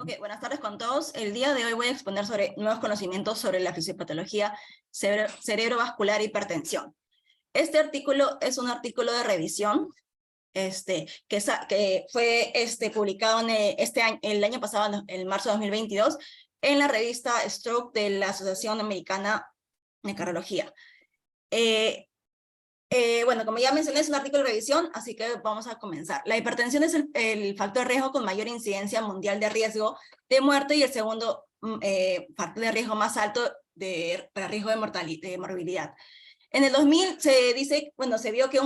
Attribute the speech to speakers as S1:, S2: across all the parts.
S1: Ok, buenas tardes con todos. El día de hoy voy a exponer sobre nuevos conocimientos sobre la fisiopatología cerebrovascular e hipertensión. Este artículo es un artículo de revisión que fue publicado el año pasado, en marzo de 2022, en la revista Stroke de la Asociación Americana de Cardiología. Bueno, como ya mencioné, es un artículo de revisión, así que vamos a comenzar. La hipertensión es el factor de riesgo con mayor incidencia mundial de riesgo de muerte y el segundo factor de riesgo más alto para riesgo de morbilidad. En el 2000 se vio que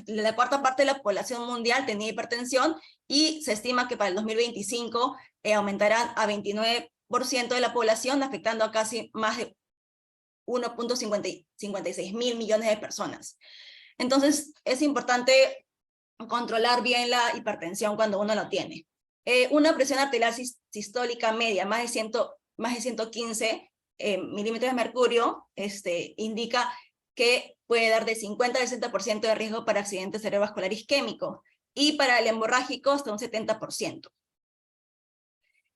S1: la cuarta parte de la población mundial tenía hipertensión y se estima que para el 2025 aumentará a 29% de la población, afectando a casi más de 1.56 mil millones de personas. Entonces, es importante controlar bien la hipertensión cuando uno lo tiene. Una presión arterial sistólica media, más de 115 milímetros de mercurio, indica que puede dar de 50 al 60% de riesgo para accidentes cerebrovascular isquémico y para el hemorrágico hasta un 70%.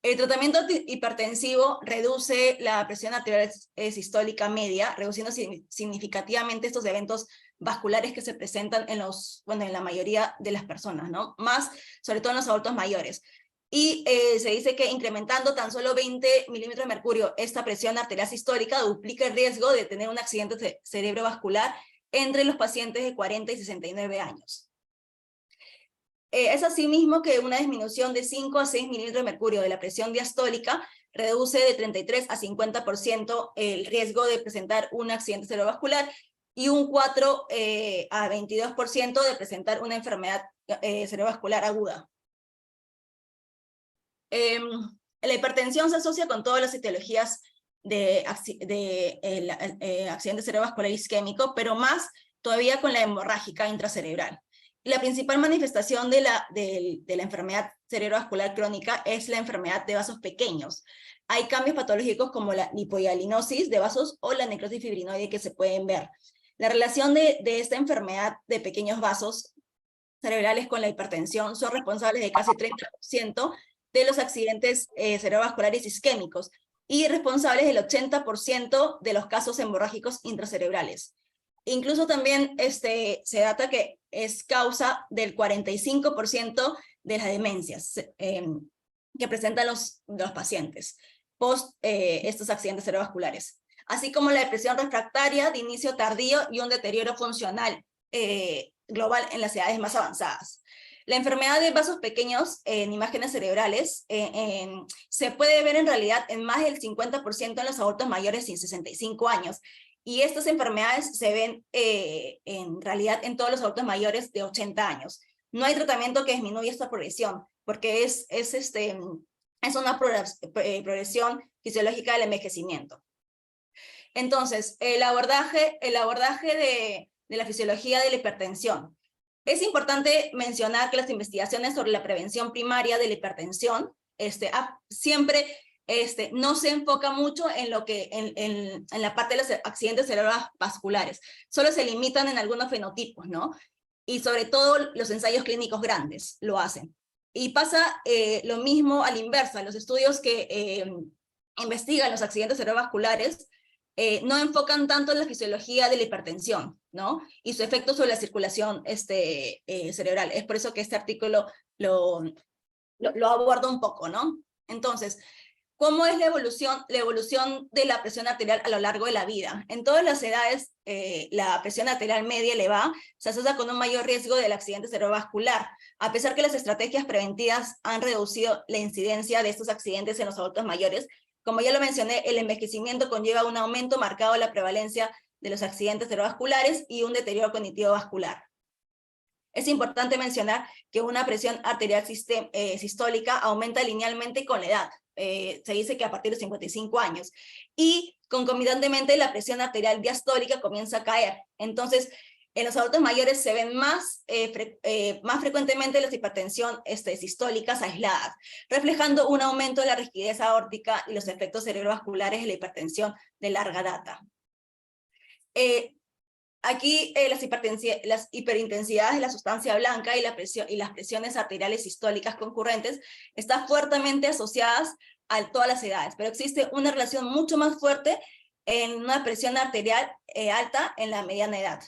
S1: El tratamiento hipertensivo reduce la presión arterial sistólica media, reduciendo significativamente estos eventos vasculares que se presentan en la mayoría de las personas, ¿no? Más, sobre todo en los adultos mayores. Y se dice que incrementando tan solo 20 milímetros de mercurio esta presión arterial sistólica duplica el riesgo de tener un accidente cerebrovascular entre los pacientes de 40 y 69 años. Es asimismo que una disminución de 5 a 6 milímetros de mercurio de la presión diastólica reduce de 33 a 50% el riesgo de presentar un accidente cerebrovascular y un 4 a 22% de presentar una enfermedad cerebrovascular aguda. La hipertensión se asocia con todas las etiologías de accidente cerebrovascular isquémico, pero más todavía con la hemorrágica intracerebral. La principal manifestación de la enfermedad cerebrovascular crónica es la enfermedad de vasos pequeños. Hay cambios patológicos como la lipohialinosis de vasos o la necrosis fibrinoide que se pueden ver. La relación de esta enfermedad de pequeños vasos cerebrales con la hipertensión son responsables de casi 30% de los accidentes cerebrovasculares isquémicos y responsables del 80% de los casos hemorrágicos intracerebrales. Incluso también se data que es causa del 45% de las demencias que presentan los pacientes post estos accidentes cerebrovasculares, así como la depresión refractaria de inicio tardío y un deterioro funcional global en las edades más avanzadas. La enfermedad de vasos pequeños en imágenes cerebrales se puede ver en realidad en más del 50% en los adultos mayores sin 65 años, y estas enfermedades se ven en realidad en todos los adultos mayores de 80 años. No hay tratamiento que disminuya esta progresión, porque es una progresión fisiológica del envejecimiento. Entonces, el abordaje de la fisiología de la hipertensión. Es importante mencionar que las investigaciones sobre la prevención primaria de la hipertensión siempre no se enfoca mucho en la parte de los accidentes cerebrovasculares. Solo se limitan en algunos fenotipos, ¿no? Y sobre todo los ensayos clínicos grandes lo hacen. Y pasa lo mismo a la inversa. Los estudios que investigan los accidentes cerebrovasculares no enfocan tanto en la fisiología de la hipertensión, ¿no? Y su efecto sobre la circulación cerebral. Es por eso que este artículo lo aborda un poco, ¿no? Entonces, ¿cómo es la evolución de la presión arterial a lo largo de la vida? En todas las edades, la presión arterial media elevada se asocia con un mayor riesgo del accidente cerebrovascular, a pesar que las estrategias preventivas han reducido la incidencia de estos accidentes en los adultos mayores. Como ya lo mencioné, el envejecimiento conlleva un aumento marcado de la prevalencia de los accidentes cerebrovasculares y un deterioro cognitivo vascular. Es importante mencionar que una presión arterial sistólica aumenta linealmente con la edad. Se dice que a partir de 55 años. Y concomitantemente la presión arterial diastólica comienza a caer. Entonces, en los adultos mayores se ven más frecuentemente las hipertensión sistólicas aisladas, reflejando un aumento de la rigidez aórtica y los efectos cerebrovasculares de la hipertensión de larga data. Aquí las hiperintensidades de la sustancia blanca y las presiones arteriales sistólicas concurrentes están fuertemente asociadas a todas las edades, pero existe una relación mucho más fuerte en una presión arterial alta en la mediana edad.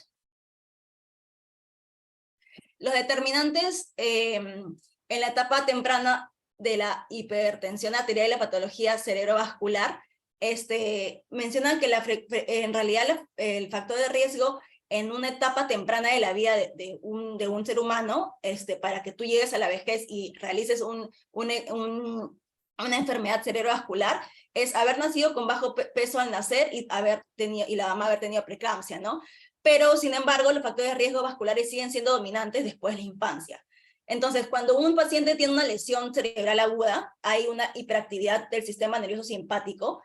S1: Los determinantes en la etapa temprana de la hipertensión arterial y la patología cerebrovascular mencionan que en realidad el factor de riesgo en una etapa temprana de la vida de un ser humano, para que tú llegues a la vejez y realices una enfermedad cerebrovascular, es haber nacido con bajo peso al nacer y la mamá haber tenido preeclampsia, ¿no? Pero, sin embargo, los factores de riesgo vasculares siguen siendo dominantes después de la infancia. Entonces, cuando un paciente tiene una lesión cerebral aguda, hay una hiperactividad del sistema nervioso simpático,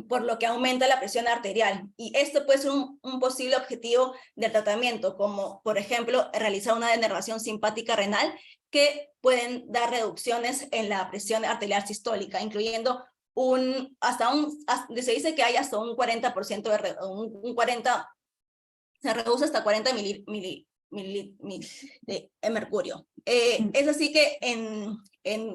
S1: por lo que aumenta la presión arterial. Y esto puede ser un posible objetivo del tratamiento, como, por ejemplo, realizar una denervación simpática renal, que pueden dar reducciones en la presión arterial sistólica, incluyendo se dice que hay hasta un 40%, se reduce hasta 40 de mercurio. Es así que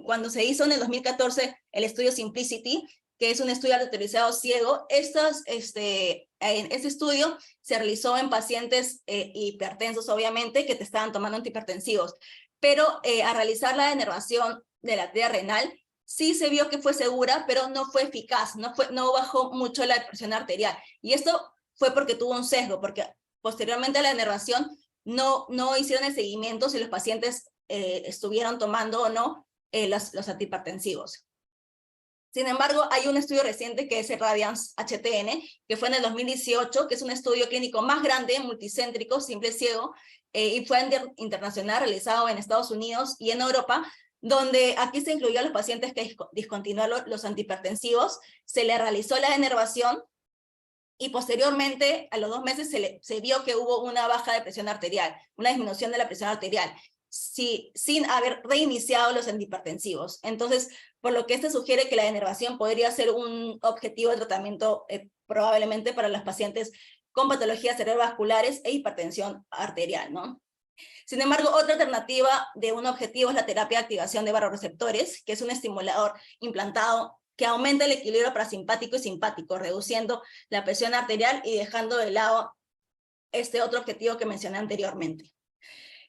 S1: cuando se hizo en el 2014 el estudio Simplicity, que es un estudio autorizado ciego, en este estudio se realizó en pacientes hipertensos, obviamente, que te estaban tomando antihipertensivos, pero al realizar la denervación de la arteria renal, sí se vio que fue segura, pero no fue eficaz, no bajó mucho la presión arterial. Y esto fue porque tuvo un sesgo, porque posteriormente a la denervación no hicieron el seguimiento si los pacientes estuvieron tomando o no los antihipertensivos. Sin embargo, hay un estudio reciente que es el Radiance HTN, que fue en el 2018, que es un estudio clínico más grande, multicéntrico, simple ciego, y fue internacional, realizado en Estados Unidos y en Europa, donde aquí se incluyó a los pacientes que discontinuaron los antihipertensivos, se le realizó la denervación, y posteriormente, a los 2 meses, se vio que hubo una baja de presión arterial, una disminución de la presión arterial, sin haber reiniciado los antihipertensivos. Entonces, por lo que sugiere que la denervación podría ser un objetivo de tratamiento probablemente para los pacientes con patologías cerebrovasculares e hipertensión arterial, ¿no? Sin embargo, otra alternativa de un objetivo es la terapia de activación de barroreceptores, que es un estimulador implantado que aumenta el equilibrio parasimpático y simpático, reduciendo la presión arterial y dejando de lado este otro objetivo que mencioné anteriormente.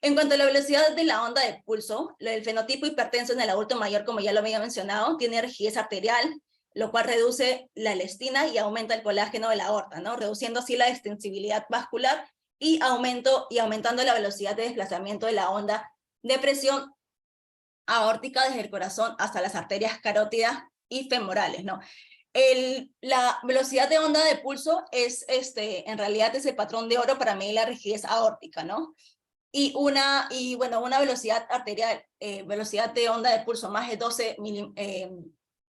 S1: En cuanto a la velocidad de la onda de pulso, el fenotipo hipertenso en el adulto mayor, como ya lo había mencionado, tiene rigidez arterial, lo cual reduce la elastina y aumenta el colágeno de la aorta, ¿no? Reduciendo así la extensibilidad vascular y aumentando la velocidad de desplazamiento de la onda de presión aórtica desde el corazón hasta las arterias carótidas y femorales, ¿no? La velocidad de onda de pulso en realidad es el patrón de oro para medir la rigidez aórtica, ¿no? Y una velocidad arterial, velocidad de onda de pulso más de 12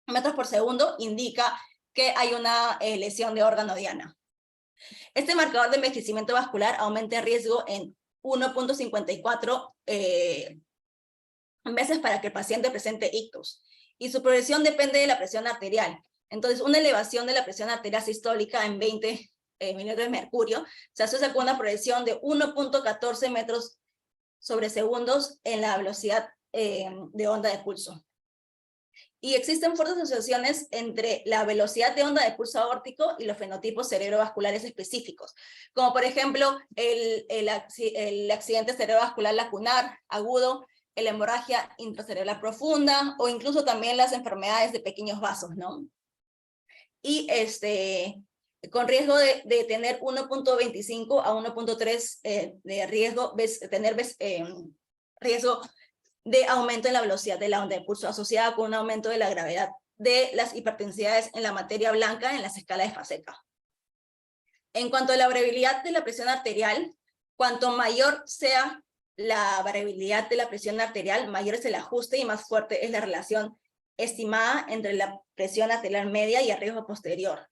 S1: metros por segundo indica que hay una lesión de órgano diana. Este marcador de envejecimiento vascular aumenta el riesgo en 1.54 veces para que el paciente presente ictus. Y su progresión depende de la presión arterial. Entonces, una elevación de la presión arterial sistólica en 20 milímetros de mercurio se asocia con una progresión de 1.14 metros sobre segundos en la velocidad de onda de pulso. Y existen fuertes asociaciones entre la velocidad de onda de pulso aórtico y los fenotipos cerebrovasculares específicos, como por ejemplo el accidente cerebrovascular lacunar agudo, la hemorragia intracerebral profunda, o incluso también las enfermedades de pequeños vasos, ¿no? Y con riesgo de tener 1.25 a 1.3 de riesgo, riesgo de aumento en la velocidad de la onda de pulso, asociada con un aumento de la gravedad de las hipertensidades en la materia blanca en las escalas de Faseca. En cuanto a la variabilidad de la presión arterial, cuanto mayor sea la variabilidad de la presión arterial, mayor es el ajuste y más fuerte es la relación estimada entre la presión arterial media y el riesgo posterior.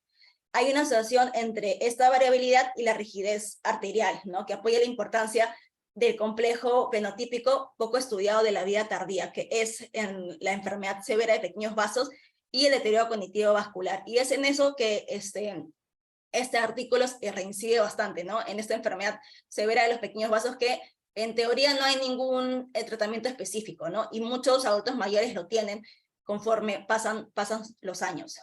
S1: Hay una asociación entre esta variabilidad y la rigidez arterial, ¿no? Que apoya la importancia del complejo fenotípico poco estudiado de la vida tardía, que es en la enfermedad severa de pequeños vasos y el deterioro cognitivo vascular. Y es en eso que este artículo reincide bastante, ¿no? En esta enfermedad severa de los pequeños vasos que en teoría no hay ningún tratamiento específico, ¿no? Y muchos adultos mayores lo tienen conforme pasan los años.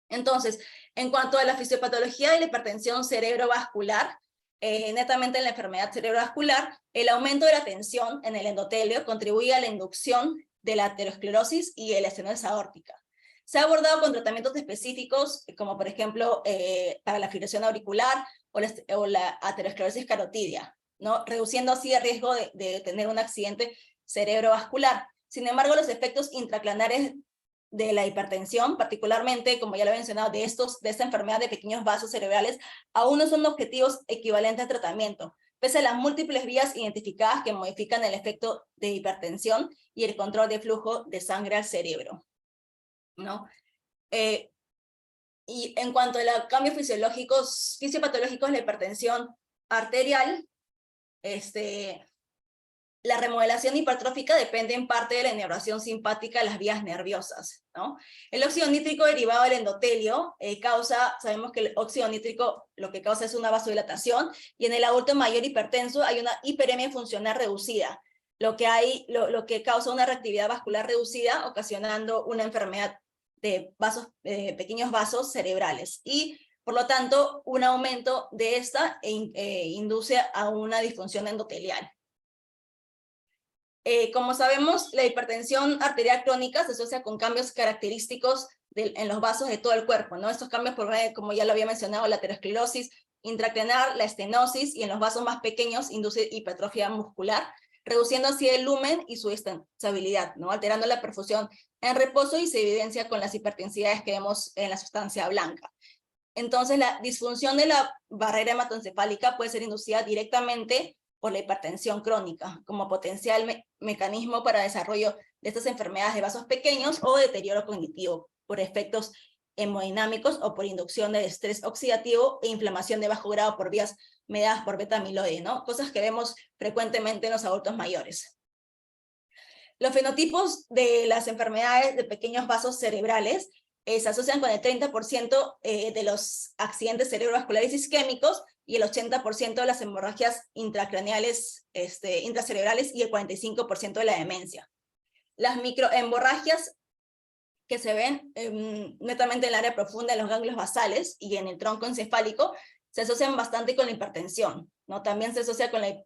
S1: Entonces, en cuanto a la fisiopatología de la hipertensión cerebrovascular, netamente en la enfermedad cerebrovascular, el aumento de la tensión en el endotelio contribuye a la inducción de la aterosclerosis y la estenosis aórtica. Se ha abordado con tratamientos específicos, como por ejemplo para la fibrilación auricular o la aterosclerosis carotidia, ¿no? Reduciendo así el riesgo de tener un accidente cerebrovascular. Sin embargo, los efectos intracraniales de la hipertensión, particularmente, como ya lo he mencionado, de esta enfermedad de pequeños vasos cerebrales, aún no son objetivos equivalentes al tratamiento, pese a las múltiples vías identificadas que modifican el efecto de hipertensión y el control de flujo de sangre al cerebro, ¿no? Y en cuanto a los cambios fisiopatológicos de la hipertensión arterial, la remodelación hipertrófica depende en parte de la inervación simpática de las vías nerviosas, ¿no? El óxido nítrico derivado del endotelio sabemos que el óxido nítrico lo que causa es una vasodilatación, y en el adulto mayor hipertenso hay una hiperemia funcional reducida, lo que causa una reactividad vascular reducida, ocasionando una enfermedad de pequeños vasos cerebrales, y por lo tanto un aumento de esta induce a una disfunción endotelial. Como sabemos, la hipertensión arterial crónica se asocia con cambios característicos en los vasos de todo el cuerpo, ¿no? Estos cambios, como ya lo había mencionado, la aterosclerosis intracraneal, la estenosis, y en los vasos más pequeños induce hipertrofia muscular, reduciendo así el lumen y su estabilidad, ¿no? Alterando la perfusión en reposo, y se evidencia con las hipertensidades que vemos en la sustancia blanca. Entonces, la disfunción de la barrera hematoencefálica puede ser inducida directamente por la hipertensión crónica, como potencial mecanismo para desarrollo de estas enfermedades de vasos pequeños, o deterioro cognitivo por efectos hemodinámicos o por inducción de estrés oxidativo e inflamación de bajo grado por vías mediadas por beta-amiloide, ¿no? Cosas que vemos frecuentemente en los adultos mayores. Los fenotipos de las enfermedades de pequeños vasos cerebrales se asocian con el 30% de los accidentes cerebrovasculares isquémicos, y el 80% de las hemorragias intracraneales, intracerebrales, y el 45% de la demencia. Las microhemorragias que se ven netamente en el área profunda de los ganglios basales y en el tronco encefálico se asocian bastante con la hipertensión, ¿no? También se asocia con la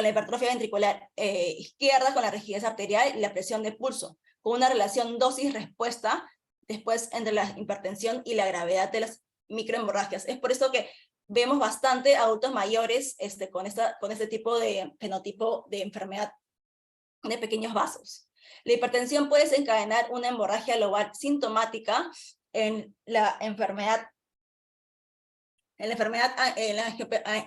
S1: hipertrofia ventricular izquierda, con la rigidez arterial y la presión de pulso, con una relación dosis-respuesta después entre la hipertensión y la gravedad de las microhemorragias. Es por eso que vemos bastante adultos mayores con este tipo de fenotipo de enfermedad de pequeños vasos. La hipertensión puede desencadenar una hemorragia lobar sintomática en la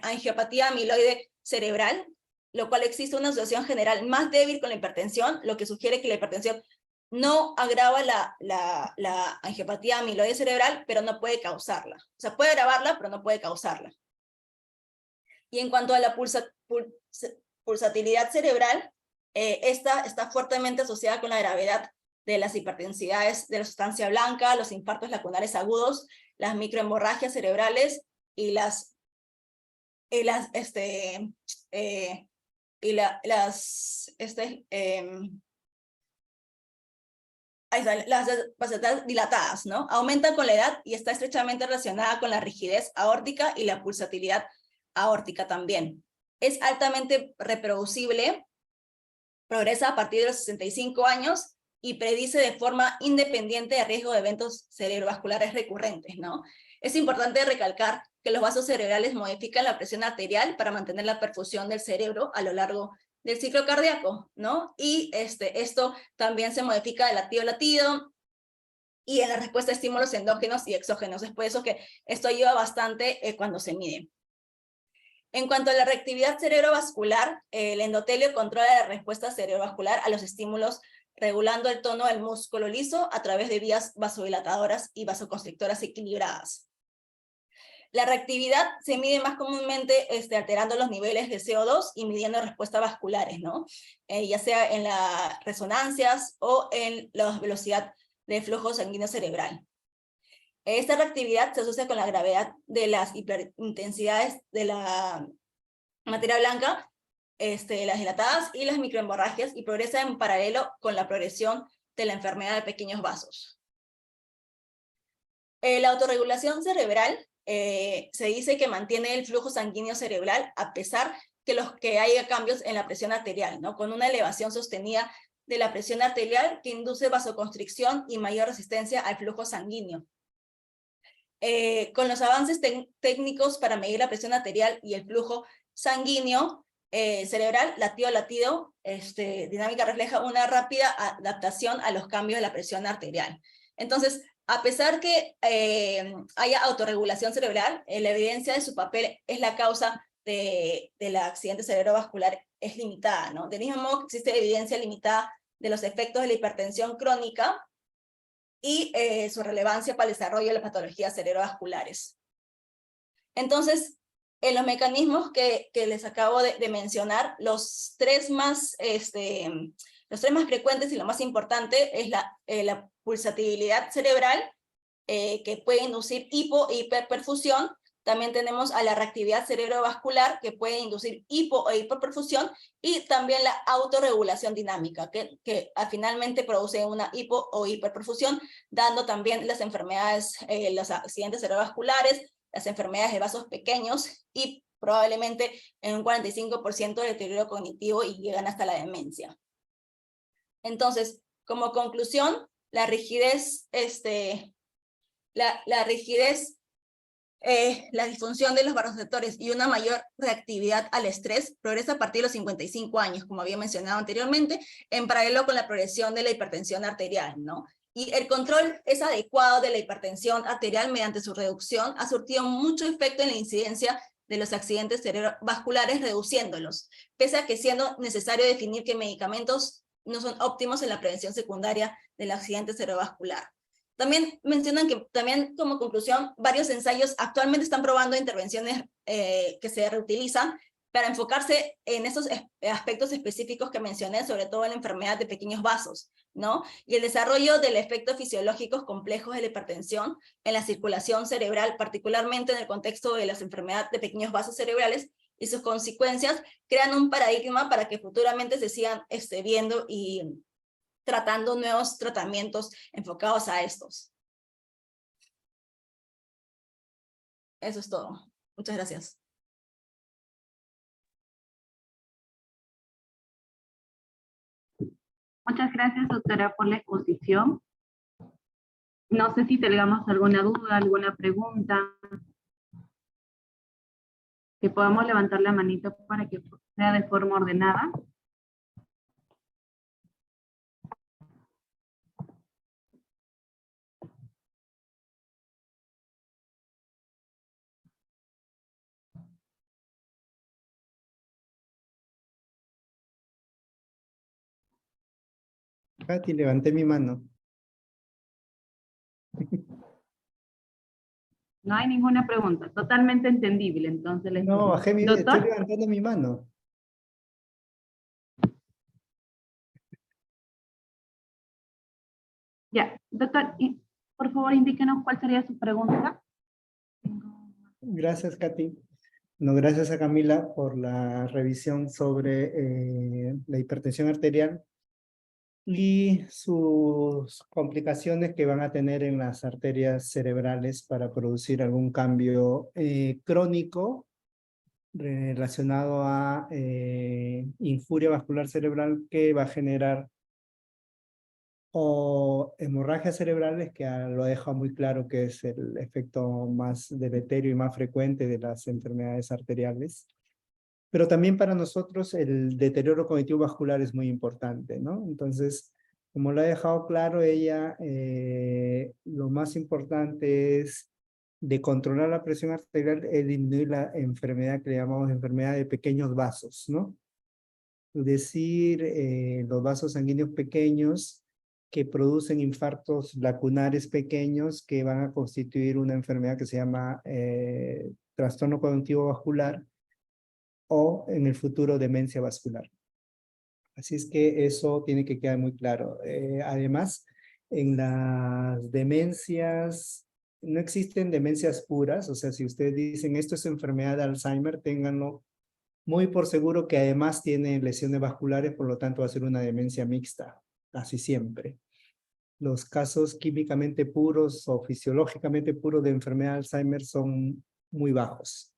S1: angiopatía amiloide cerebral, lo cual existe una asociación general más débil con la hipertensión, lo que sugiere que la hipertensión no agrava la angiopatía amiloide cerebral, pero no puede causarla. O sea, puede agravarla, pero no puede causarla. Y en cuanto a la pulsatilidad cerebral, esta está fuertemente asociada con la gravedad de las hipertensidades de la sustancia blanca, los infartos lacunares agudos, las microhemorragias cerebrales y las vasodilatadas dilatadas, ¿no? Aumentan con la edad y está estrechamente relacionada con la rigidez aórtica y la pulsatilidad aórtica también. Es altamente reproducible, progresa a partir de los 65 años y predice de forma independiente de riesgo de eventos cerebrovasculares recurrentes, ¿no? Es importante recalcar que los vasos cerebrales modifican la presión arterial para mantener la perfusión del cerebro a lo largo del ciclo cardíaco, ¿no? Y esto también se modifica de latido a latido y en la respuesta a estímulos endógenos y exógenos. Es por eso que esto ayuda bastante cuando se mide. En cuanto a la reactividad cerebrovascular, el endotelio controla la respuesta cerebrovascular a los estímulos, regulando el tono del músculo liso a través de vías vasodilatadoras y vasoconstrictoras equilibradas. La reactividad se mide más comúnmente alterando los niveles de CO2 y midiendo respuestas vasculares, ¿no? Ya sea en las resonancias o en la velocidad de flujo sanguíneo cerebral. Esta reactividad se asocia con la gravedad de las hiperintensidades de la materia blanca, las dilatadas y las microhemorragias, y progresa en paralelo con la progresión de la enfermedad de pequeños vasos. La autorregulación cerebral se dice que mantiene el flujo sanguíneo cerebral a pesar que haya cambios en la presión arterial, ¿no? Con una elevación sostenida de la presión arterial que induce vasoconstricción y mayor resistencia al flujo sanguíneo. Con los avances técnicos para medir la presión arterial y el flujo sanguíneo cerebral, latido a latido, dinámica refleja una rápida adaptación a los cambios de la presión arterial. Entonces, a pesar que haya autorregulación cerebral, la evidencia de su papel es la causa del accidente cerebrovascular es limitada, ¿no? Del mismo modo que existe evidencia limitada de los efectos de la hipertensión crónica y su relevancia para el desarrollo de las patologías cerebrovasculares. Entonces, en los mecanismos que les acabo de mencionar, los tres más frecuentes y lo más importante es la pulsatibilidad cerebral, que puede inducir hipo e hiperperfusión. También tenemos a la reactividad cerebrovascular, que puede inducir hipo e hiperperfusión, y también la autorregulación dinámica, que finalmente produce una hipo o hiperperfusión, dando también las enfermedades, los accidentes cerebrovasculares, las enfermedades de vasos pequeños, y probablemente en un 45% de deterioro cognitivo y llegan hasta la demencia. Entonces, como conclusión, la rigidez, la disfunción de los vasoreceptores y una mayor reactividad al estrés progresa a partir de los 55 años, como había mencionado anteriormente, en paralelo con la progresión de la hipertensión arterial, ¿no? Y el control es adecuado de la hipertensión arterial mediante su reducción ha surtido mucho efecto en la incidencia de los accidentes cerebrovasculares, reduciéndolos, pese a que siendo necesario definir que medicamentos no son óptimos en la prevención secundaria del accidente cerebrovascular. También mencionan que, también como conclusión, varios ensayos actualmente están probando intervenciones que se reutilizan para enfocarse en esos aspectos específicos que mencioné, sobre todo en la enfermedad de pequeños vasos, ¿no? Y el desarrollo del efectos fisiológicos complejos de la hipertensión en la circulación cerebral, particularmente en el contexto de las enfermedades de pequeños vasos cerebrales, y sus consecuencias crean un paradigma para que futuramente se sigan viendo y tratando nuevos tratamientos enfocados a estos. Eso es todo. Muchas gracias.
S2: Muchas gracias, doctora, por la exposición. No sé si tengamos alguna duda, alguna pregunta. Que podamos levantar la manito para que sea de forma ordenada.
S3: Katy, levanté mi mano.
S2: No hay ninguna pregunta, totalmente entendible, entonces les
S3: No, bajé mi, estoy
S2: doctor.
S3: levantando mi mano.
S2: Ya, doctor, por favor indíquenos cuál sería su pregunta.
S3: Gracias, Katy. No, gracias a Camila por la revisión sobre la hipertensión arterial y sus complicaciones que van a tener en las arterias cerebrales para producir algún cambio crónico relacionado a infuria vascular cerebral que va a generar o hemorragias cerebrales, que lo ha dejado muy claro que es el efecto más deleterio y más frecuente de las enfermedades arteriales. Pero también para nosotros el deterioro cognitivo vascular es muy importante, ¿no? Entonces, como lo ha dejado claro ella, lo más importante es de controlar la presión arterial, es disminuir la enfermedad que le llamamos enfermedad de pequeños vasos, ¿no? Es decir, los vasos sanguíneos pequeños que producen infartos lacunares pequeños que van a constituir una enfermedad que se llama trastorno cognitivo vascular o en el futuro demencia vascular. Así es que eso tiene que quedar muy claro. Además, en las demencias no existen demencias puras, o sea, si ustedes dicen esto es enfermedad de Alzheimer, ténganlo muy por seguro que además tiene lesiones vasculares, por lo tanto va a ser una demencia mixta, casi siempre. Los casos químicamente puros o fisiológicamente puros de enfermedad de Alzheimer son muy bajos.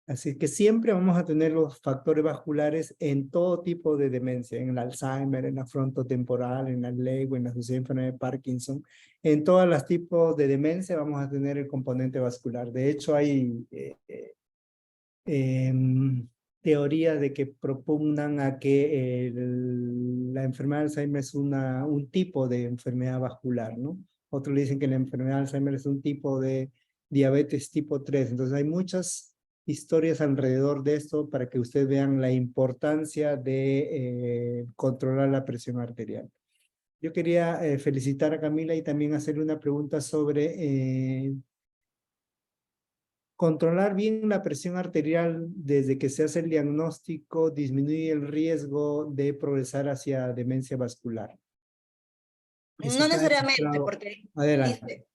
S3: Así que siempre vamos a tener los factores vasculares en todo tipo de demencia, en el Alzheimer, en la frontotemporal, en la LEGO, en la sociedad de enfermedad de Parkinson. En todos los tipos de demencia vamos a tener el componente vascular. De hecho, hay teorías de que propugnan a que la enfermedad de Alzheimer es un tipo de enfermedad vascular, ¿no? Otros le dicen que la enfermedad de Alzheimer es un tipo de diabetes tipo 3. Entonces hay muchas historias alrededor de esto para que ustedes vean la importancia de controlar la presión arterial. Yo quería felicitar a Camila y también hacerle una pregunta sobre controlar bien la presión arterial desde que se hace el diagnóstico disminuye el riesgo de progresar hacia demencia vascular. Eso
S1: No
S3: está
S1: necesariamente,
S3: demostrado.
S1: porque
S3: Adelante.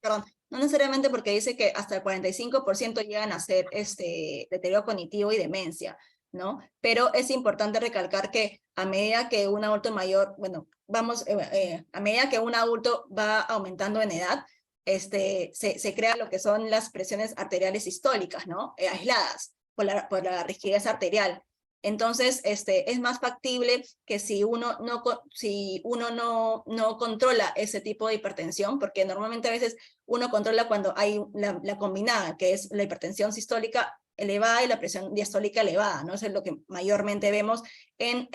S1: no necesariamente porque dice que hasta el 45% llegan a ser deterioro cognitivo y demencia, ¿no? Pero es importante recalcar que a medida que un adulto mayor, bueno, a medida que un adulto va aumentando en edad, se crea lo que son las presiones arteriales sistólicas, ¿no? Aisladas por la rigidez arterial. Entonces, es más factible que si uno no controla ese tipo de hipertensión, porque normalmente a veces uno controla cuando hay la combinada, que es la hipertensión sistólica elevada y la presión diastólica elevada, ¿no? Eso es lo que mayormente vemos en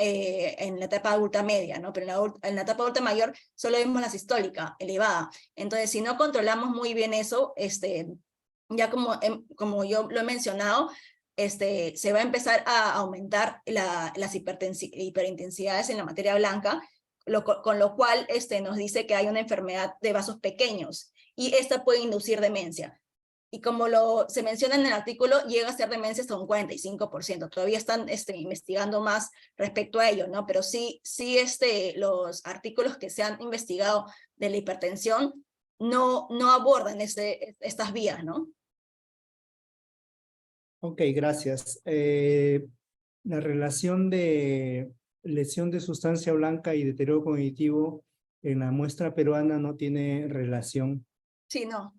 S1: la etapa adulta media, ¿no? Pero en la etapa adulta mayor solo vemos la sistólica elevada. Entonces, si no controlamos muy bien eso, ya como yo lo he mencionado, se va a empezar a aumentar las hiperintensidades en la materia blanca, con lo cual nos dice que hay una enfermedad de vasos pequeños y esta puede inducir demencia. Y como se menciona en el artículo, llega a ser demencia hasta un 45%. Todavía están investigando más respecto a ello, ¿no? Pero sí los artículos que se han investigado de la hipertensión no abordan estas vías, ¿no?
S3: Ok, gracias. La relación de lesión de sustancia blanca y deterioro cognitivo en la muestra peruana no tiene relación.
S1: Sí, no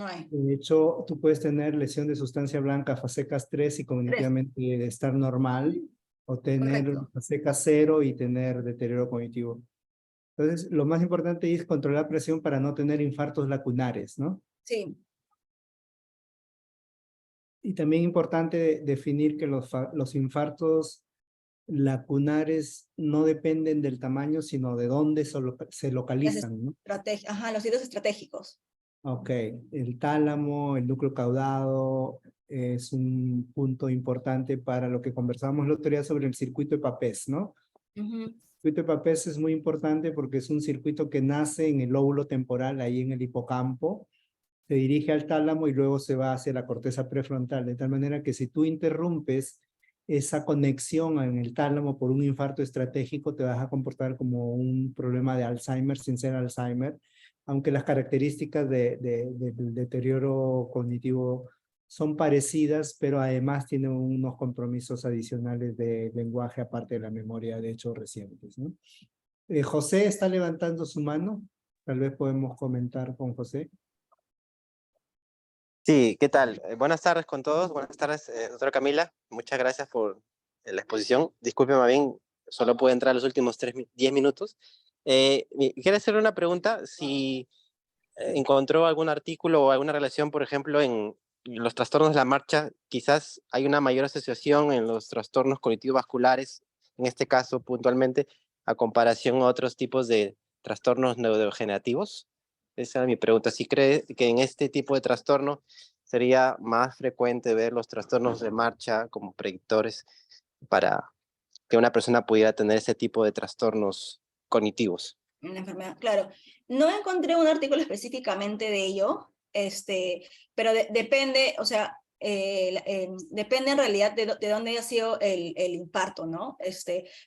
S1: hay.
S3: De hecho, tú puedes tener lesión de sustancia blanca, FASECAS 3 y cognitivamente estar normal, o tener
S1: Correcto.
S3: FASECAS 0 y tener deterioro cognitivo. Entonces, lo más importante es controlar presión para no tener infartos lacunares, ¿no?
S1: Sí.
S3: Y también importante definir que los infartos lacunares no dependen del tamaño, sino de dónde se localizan, ¿no?
S1: Los sitios estratégicos.
S3: Ok, el tálamo, el núcleo caudado es un punto importante para lo que conversábamos el otro día sobre el circuito de Papez, ¿no? El circuito de Papez es muy importante porque es un circuito que nace en el lóbulo temporal, ahí en el hipocampo, se dirige al tálamo y luego se va hacia la corteza prefrontal, de tal manera que si tú interrumpes esa conexión en el tálamo por un infarto estratégico, te vas a comportar como un problema de Alzheimer sin ser Alzheimer, aunque las características del deterioro cognitivo son parecidas, pero además tienen unos compromisos adicionales de lenguaje aparte de la memoria de hechos recientes, ¿no? José está levantando su mano, tal vez podemos comentar con José.
S4: Sí, ¿qué tal? Buenas tardes con todos. Buenas tardes, doctora Camila. Muchas gracias por la exposición. Discúlpeme bien, solo pude entrar los últimos 10 minutos. Quiero hacerle una pregunta, si encontró algún artículo o alguna relación, por ejemplo, en los trastornos de la marcha, quizás hay una mayor asociación en los trastornos cognitivos vasculares, en este caso puntualmente, a comparación a otros tipos de trastornos neurodegenerativos. Esa es mi pregunta. ¿Sí cree que en este tipo de trastorno sería más frecuente ver los trastornos de marcha como predictores para que una persona pudiera tener ese tipo de trastornos cognitivos?
S1: En la enfermedad, claro. No encontré un artículo específicamente de ello, pero depende, o sea, depende en realidad de dónde haya sido el infarto, ¿no?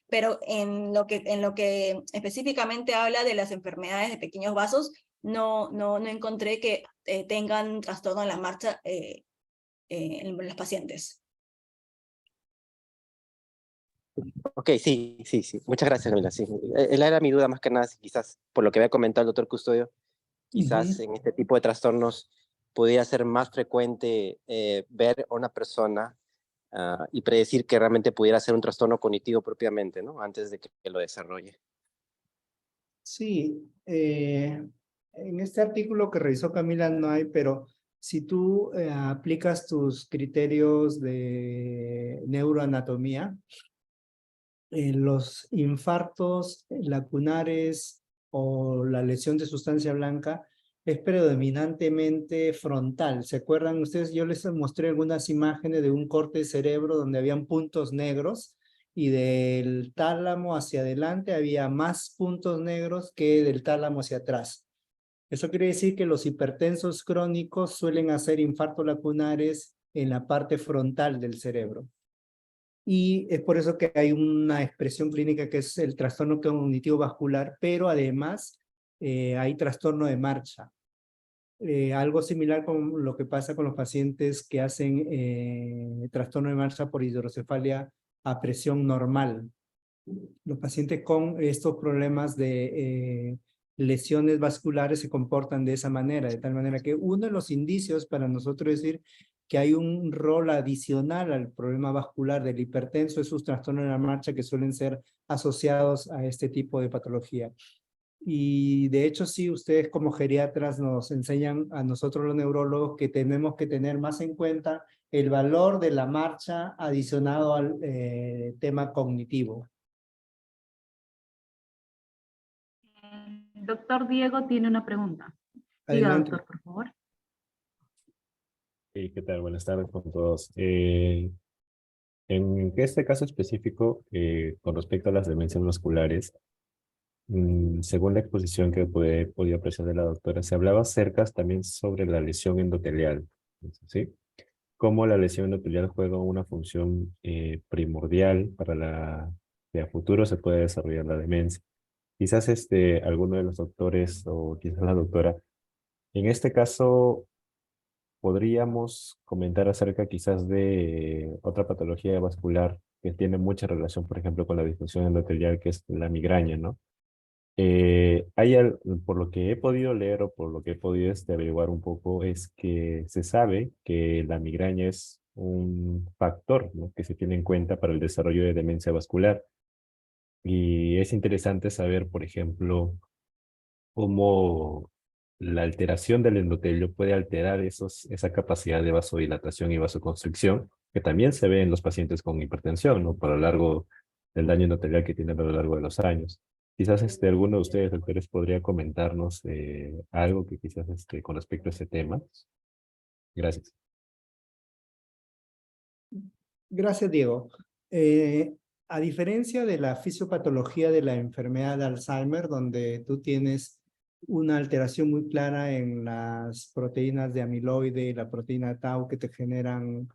S1: Pero en lo que específicamente habla de las enfermedades de pequeños vasos, no encontré que tengan trastorno en la marcha en los pacientes.
S4: Ok, sí. Muchas gracias, Camila. Sí. Era mi duda más que nada, si quizás por lo que había comentado el doctor Custodio, quizás en este tipo de trastornos podría ser más frecuente ver a una persona y predecir que realmente pudiera ser un trastorno cognitivo propiamente, ¿no? Antes de que lo desarrolle.
S3: Sí, en este artículo que revisó Camila no hay, pero si tú aplicas tus criterios de neuroanatomía, los infartos lacunares o la lesión de sustancia blanca es predominantemente frontal. ¿Se acuerdan ustedes? Yo les mostré algunas imágenes de un corte de cerebro donde habían puntos negros y del tálamo hacia adelante había más puntos negros que del tálamo hacia atrás. Eso quiere decir que los hipertensos crónicos suelen hacer infartos lacunares en la parte frontal del cerebro. Y es por eso que hay una expresión clínica que es el trastorno cognitivo vascular, pero además hay trastorno de marcha. Algo similar con lo que pasa con los pacientes que hacen trastorno de marcha por hidrocefalia a presión normal. Los pacientes con estos problemas de lesiones vasculares se comportan de esa manera, de tal manera que uno de los indicios para nosotros decir que hay un rol adicional al problema vascular del hipertenso es sus trastornos de la marcha que suelen ser asociados a este tipo de patología. Y de hecho sí, ustedes como geriatras nos enseñan a nosotros los neurólogos que tenemos que tener más en cuenta el valor de la marcha adicionado al tema cognitivo.
S2: Doctor Diego tiene una pregunta. Diga,
S3: Adelante.
S2: doctor, por favor.
S5: Sí, ¿qué tal? Buenas tardes con todos. En este caso específico, con respecto a las demencias musculares, según la exposición que he podido apreciar de la doctora, se hablaba acerca también sobre la lesión endotelial, ¿sí? Cómo la lesión endotelial juega una función primordial para que a futuro se pueda desarrollar la demencia. Quizás alguno de los doctores o quizás la doctora, en este caso, podríamos comentar acerca quizás de otra patología vascular que tiene mucha relación, por ejemplo, con la disfunción endotelial, que es la migraña, ¿no? Por lo que he podido leer o por lo que he podido averiguar un poco, es que se sabe que la migraña es un factor, ¿no?, que se tiene en cuenta para el desarrollo de demencia vascular. Y es interesante saber, por ejemplo, cómo la alteración del endotelio puede alterar esa capacidad de vasodilatación y vasoconstricción, que también se ve en los pacientes con hipertensión, ¿no?, por lo largo del daño endotelial que tienen a lo largo de los años. Quizás alguno de ustedes, doctores, podría comentarnos algo que quizás con respecto a ese tema. Gracias.
S3: Gracias, Diego. A diferencia de la fisiopatología de la enfermedad de Alzheimer, donde tú tienes una alteración muy clara en las proteínas de amiloide y la proteína tau que te generan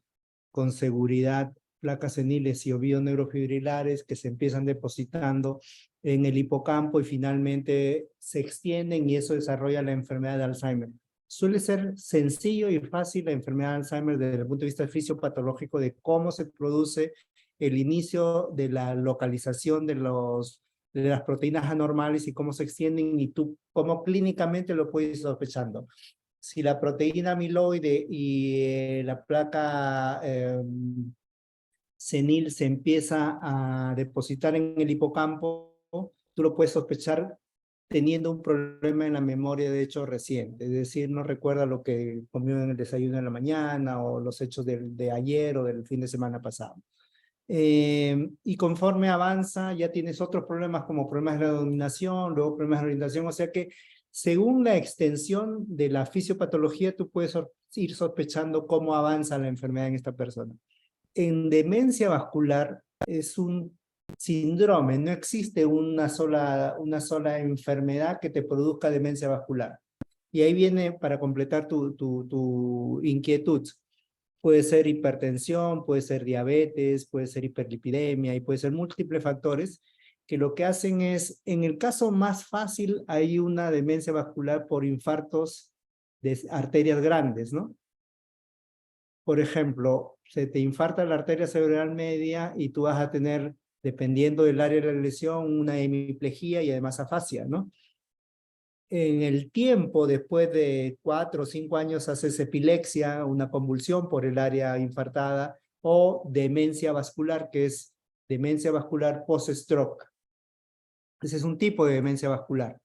S3: con seguridad placas seniles y ovíos neurofibrilares que se empiezan depositando en el hipocampo y finalmente se extienden y eso desarrolla la enfermedad de Alzheimer. Suele ser sencillo y fácil la enfermedad de Alzheimer desde el punto de vista fisiopatológico de cómo se produce el inicio de la localización de las proteínas anormales y cómo se extienden y tú cómo clínicamente lo puedes ir sospechando. Si la proteína amiloide y la placa senil se empieza a depositar en el hipocampo, tú lo puedes sospechar teniendo un problema en la memoria de hecho reciente, es decir, no recuerda lo que comió en el desayuno de la mañana o los hechos de ayer o del fin de semana pasado. Y conforme avanza ya tienes otros problemas como problemas de la dominación, luego problemas de orientación, o sea que según la extensión de la fisiopatología tú puedes ir sospechando cómo avanza la enfermedad en esta persona. En demencia vascular es un síndrome, no existe una sola enfermedad que te produzca demencia vascular. Y ahí viene para completar tu inquietud. Puede ser hipertensión, puede ser diabetes, puede ser hiperlipidemia y puede ser múltiples factores que lo que hacen es, en el caso más fácil, hay una demencia vascular por infartos de arterias grandes, ¿no? Por ejemplo, se te infarta la arteria cerebral media y tú vas a tener, dependiendo del área de la lesión, una hemiplegia y además afasia, ¿no? En el tiempo, después de 4 o 5 años, haces epilepsia, una convulsión por el área infartada, o demencia vascular, que es demencia vascular post-stroke. Ese es un tipo de demencia vascular.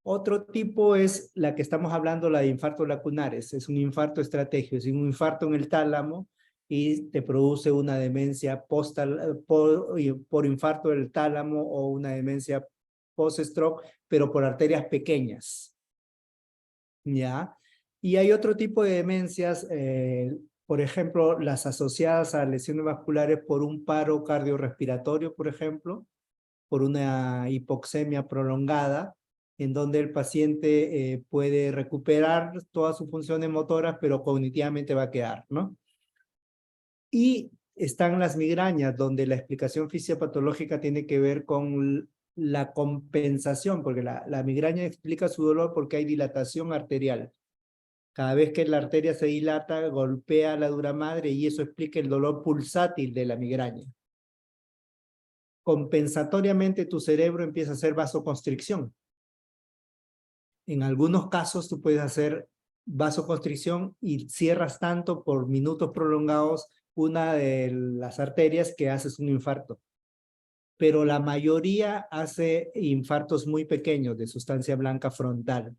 S3: Otro tipo es la que estamos hablando, la de infartos lacunares. Es un infarto estratégico, es un infarto en el tálamo y te produce una demencia por infarto del tálamo o una demencia post-stroke, pero por arterias pequeñas. ¿Ya? Y hay otro tipo de demencias, por ejemplo, las asociadas a lesiones vasculares por un paro cardiorrespiratorio, por ejemplo, por una hipoxemia prolongada, en donde el paciente puede recuperar todas sus funciones motoras, pero cognitivamente va a quedar, ¿no? Y están las migrañas, donde la explicación fisiopatológica tiene que ver con la compensación, porque la migraña explica su dolor porque hay dilatación arterial. Cada vez que la arteria se dilata, golpea la dura madre y eso explica el dolor pulsátil de la migraña. Compensatoriamente tu cerebro empieza a hacer vasoconstricción. En algunos casos tú puedes hacer vasoconstricción y cierras tanto por minutos prolongados una de las arterias que haces un infarto. Pero la mayoría hace infartos muy pequeños de sustancia blanca frontal.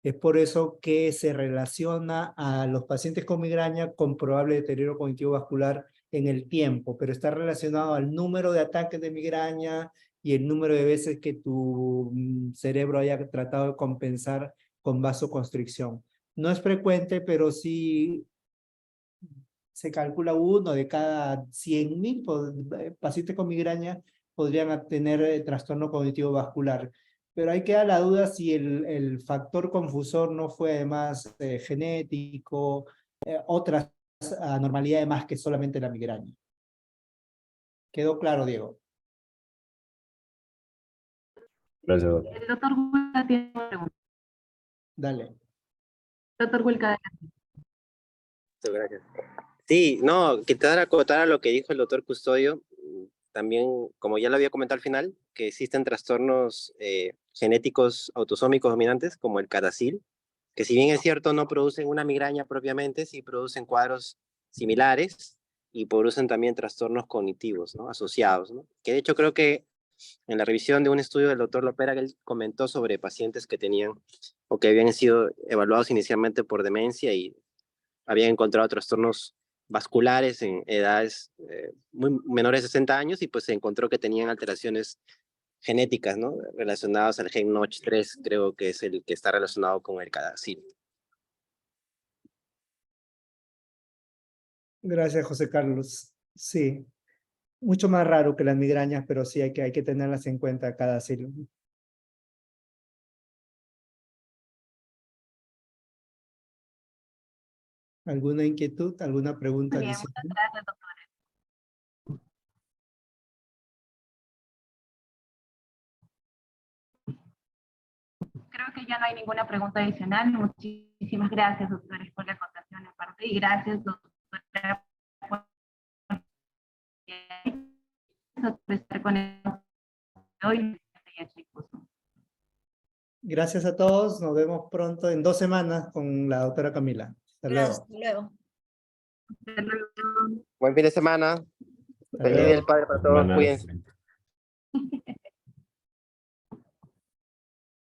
S3: Es por eso que se relaciona a los pacientes con migraña con probable deterioro cognitivo vascular en el tiempo, pero está relacionado al número de ataques de migraña y el número de veces que tu cerebro haya tratado de compensar con vasoconstricción. No es frecuente, pero sí se calcula 1 de cada 100,000 pacientes con migraña podrían tener trastorno cognitivo vascular. Pero ahí queda la duda si el factor confusor no fue además genético, otras anormalidades más que solamente la migraña. ¿Quedó claro, Diego?
S5: Gracias, doctor.
S2: El doctor Huelca tiene una pregunta.
S3: Dale.
S2: Doctor Huelca,
S4: Gracias. Sí, no, quitar acotar a lo que dijo el doctor Custodio, también, como ya lo había comentado al final, que existen trastornos genéticos autosómicos dominantes, como el CADASIL, que si bien es cierto no producen una migraña propiamente, sí producen cuadros similares y producen también trastornos cognitivos, ¿no? Asociados, ¿no? Que de hecho creo que en la revisión de un estudio del doctor Lopera, que él comentó sobre pacientes que tenían o que habían sido evaluados inicialmente por demencia y habían encontrado trastornos vasculares en edades muy menores de 60 años y pues se encontró que tenían alteraciones genéticas, ¿no? Relacionadas al gen NOTCH3, creo que es el que está relacionado con el CADASIL.
S3: Gracias, José Carlos. Sí, mucho más raro que las migrañas, pero sí hay que tenerlas en cuenta cada siglo. ¿Alguna inquietud? ¿Alguna pregunta
S2: bien,
S3: adicional?
S2: muchas gracias, doctor. Creo que ya no hay ninguna pregunta adicional. Muchísimas gracias, doctores, por la acotación aparte. Y gracias, doctora, por estar con nosotros hoy.
S3: Gracias a todos. Nos vemos pronto en 2 semanas con la doctora Camila. Hasta
S1: Gracias,
S3: luego.
S1: hasta luego.
S4: Buen fin de semana.
S3: Hasta
S4: Feliz
S3: luego.
S4: Día del Padre para todos.
S5: Semanas.
S4: Cuídense.